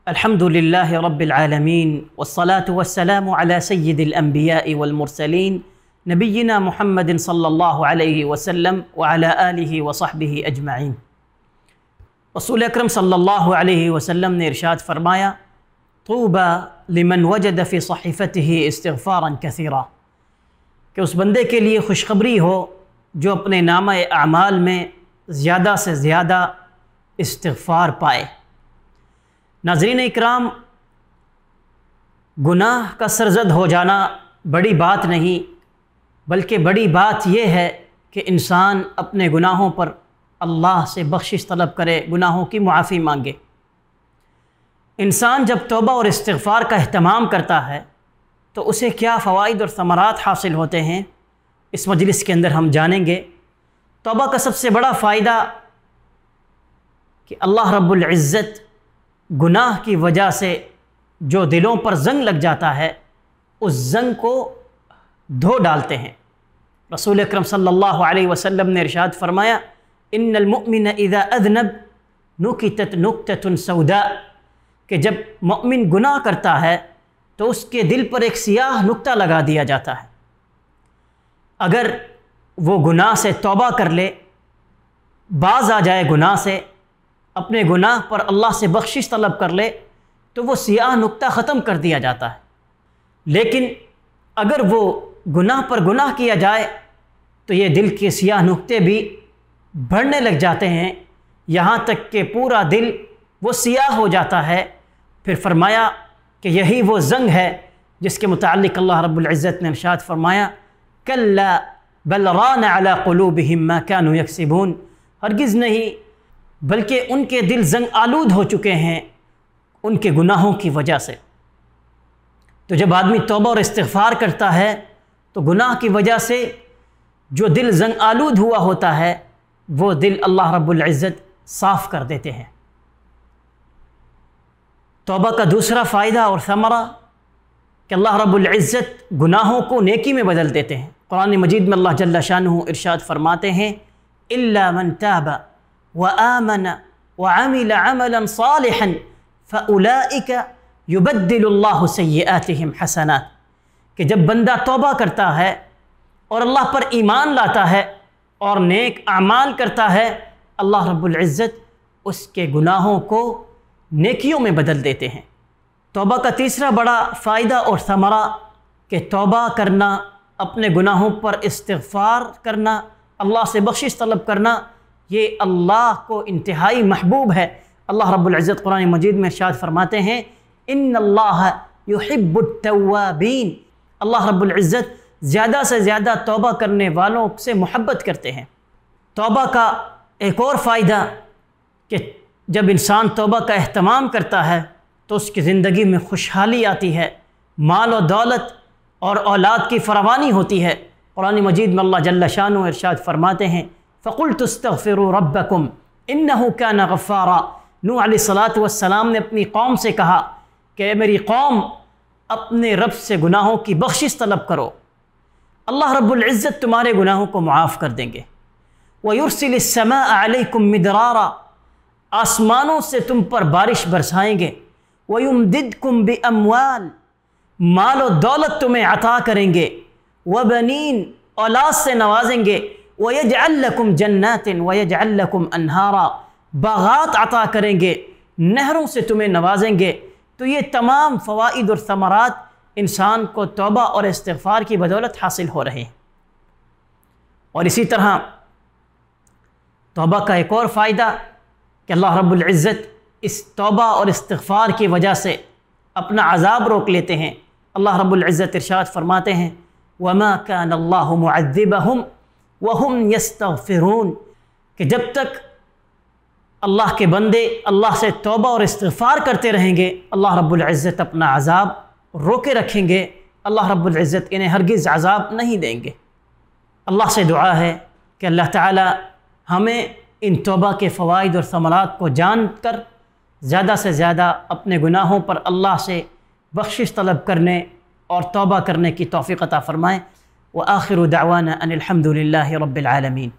الحمد لله رب العالمين والصلاة والسلام على سيد الأنبياء والمرسلين نبينا محمد صلى الله عليه وسلم وعلى آله وصحبه اجمعین۔ رسول اکرم صلی اللہ علیہ وسلم نے ارشاد فرمایا طوبى لمن وجد في صحیفته استغفارا کثیرا، کہ اس بندے کے لیے خوشخبری ہو جو اپنے نامہ اعمال میں زیادہ سے زیادہ استغفار پائے۔ ناظرین اکرام، گناہ کا سرزد ہو جانا بڑی بات نہیں، بلکہ بڑی بات یہ ہے کہ انسان اپنے گناہوں پر اللہ سے بخشش طلب کرے، گناہوں کی معافی مانگے۔ انسان جب توبہ اور استغفار کا اہتمام کرتا ہے تو اسے کیا فوائد اور ثمرات حاصل ہوتے ہیں، اس مجلس کے اندر ہم جانیں گے۔ توبہ کا سب سے بڑا فائدہ کہ اللہ رب العزت گناہ کی وجہ سے جو دلوں پر زنگ لگ جاتا ہے اس زنگ کو دھو ڈالتے ہیں۔ رسول اکرم صلی اللہ علیہ وسلم نے ارشاد فرمایا ان المؤمن اذا اذنب نکتت نکتة سوداء، کہ جب مؤمن گناہ کرتا ہے تو اس کے دل پر ایک سیاہ نقطہ لگا دیا جاتا ہے۔ اگر وہ گناہ سے توبہ کر لے، باز آ جائے گناہ سے، اپنے گناہ پر اللہ سے بخشش طلب کر لے تو وہ سیاہ نقطہ ختم کر دیا جاتا ہے۔ لیکن اگر وہ گناہ پر گناہ کیا جائے تو یہ دل کے سیاہ نقطے بھی بڑھنے لگ جاتے ہیں، یہاں تک کہ پورا دل وہ سیاہ ہو جاتا ہے۔ پھر فرمایا کہ یہی وہ زنگ ہے جس کے متعلق اللہ رب العزت نے ارشاد فرمایا کلا بل ران علی قلوبہم ما كانوا یکسبون، ہرگز نہیں بلکہ ان کے دل زنگ آلود ہو چکے ہیں ان کے گناہوں کی وجہ سے۔ تو جب آدمی توبہ اور استغفار کرتا ہے تو گناہ کی وجہ سے جو دل زنگ آلود ہوا ہوتا ہے وہ دل اللہ رب العزت صاف کر دیتے ہیں۔ توبہ کا دوسرا فائدہ اور ثمرہ کہ اللہ رب العزت گناہوں کو نیکی میں بدل دیتے ہیں۔ قرآن مجید میں اللہ جل شانہ ارشاد فرماتے ہیں الا من تاب وآمن وعمل عملا صالحا فأولئک یبدل اللہ سیئاتہم حسنات، کہ جب بندہ توبہ کرتا ہے اور اللہ پر ایمان لاتا ہے اور نیک اعمال کرتا ہے، اللہ رب العزت اس کے گناہوں کو نیکیوں میں بدل دیتے ہیں۔ توبہ کا تیسرا بڑا فائدہ اور ثمرہ کہ توبہ کرنا، اپنے گناہوں پر استغفار کرنا، اللہ سے بخشش طلب کرنا، یہ اللہ کو انتہائی محبوب ہے۔ اللہ رب العزت قرآن مجید میں ارشاد فرماتے ہیں ان اللہ یحب التوابین، اللہ رب العزت زیادہ سے زیادہ توبہ کرنے والوں سے محبت کرتے ہیں۔ توبہ کا ایک اور فائدہ کہ جب انسان توبہ کا اہتمام کرتا ہے تو اس کی زندگی میں خوشحالی آتی ہے، مال و دولت اور اولاد کی فراوانی ہوتی ہے۔ قرآن مجید میں اللہ جل شانہ ارشاد فرماتے ہیں فَقُلْتُ اسْتَغْفِرُوا رَبَّكُمْ إِنَّهُ كَانَ غَفَّارًا، نوح علیہ السلام نے اپنی قوم سے کہا کہ اے میری قوم، اپنے رب سے گناہوں کی بخشش طلب کرو، اللہ رب العزت تمہارے گناہوں کو معاف کر دیں گے۔ وَيُرْسِلِ السَّمَاءَ عَلَيْكُمْ مِدْرَارًا، آسمانوں سے تم پر بارش برسائیں گے۔ وَيُمْدِدْكُمْ بِأَمْوَالٍ، مال و دولت تمہیں عطا کریں گے۔ وَبَنِينَ، اولاد سے نوازیں گے۔ وَيَجْعَلْ لَكُمْ جَنَّاتٍ وَيَجْعَلْ لَكُمْ أَنْهَارًا، باغات عطا کریں گے، نہروں سے تمہیں نوازیں گے۔ تو یہ تمام فوائد اور ثمرات انسان کو توبہ اور استغفار کی بدولت حاصل ہو رہے ہیں۔ اور اسی طرح توبہ کا ایک اور فائدہ کہ اللہ رب العزت اس توبہ اور استغفار کی وجہ سے اپنا عذاب روک لیتے ہیں۔ اللہ رب العزت ارشاد فرماتے ہیں وَمَا كَانَ اللَّهُ مُعَذِّبَهُمْ وَهُمْ يَسْتَغْفِرُونَ، کہ جب تک اللہ کے بندے اللہ سے توبہ اور استغفار کرتے رہیں گے اللہ رب العزت اپنا عذاب روکے رکھیں گے، اللہ رب العزت انہیں ہرگز عذاب نہیں دیں گے۔ اللہ سے دعا ہے کہ اللہ تعالی ہمیں ان توبہ کے فوائد اور ثمرات کو جان کر زیادہ سے زیادہ اپنے گناہوں پر اللہ سے بخشش طلب کرنے اور توبہ کرنے کی توفیق عطا فرمائیں۔ وآخر دعوانا ان الحمد للہ رب العالمین۔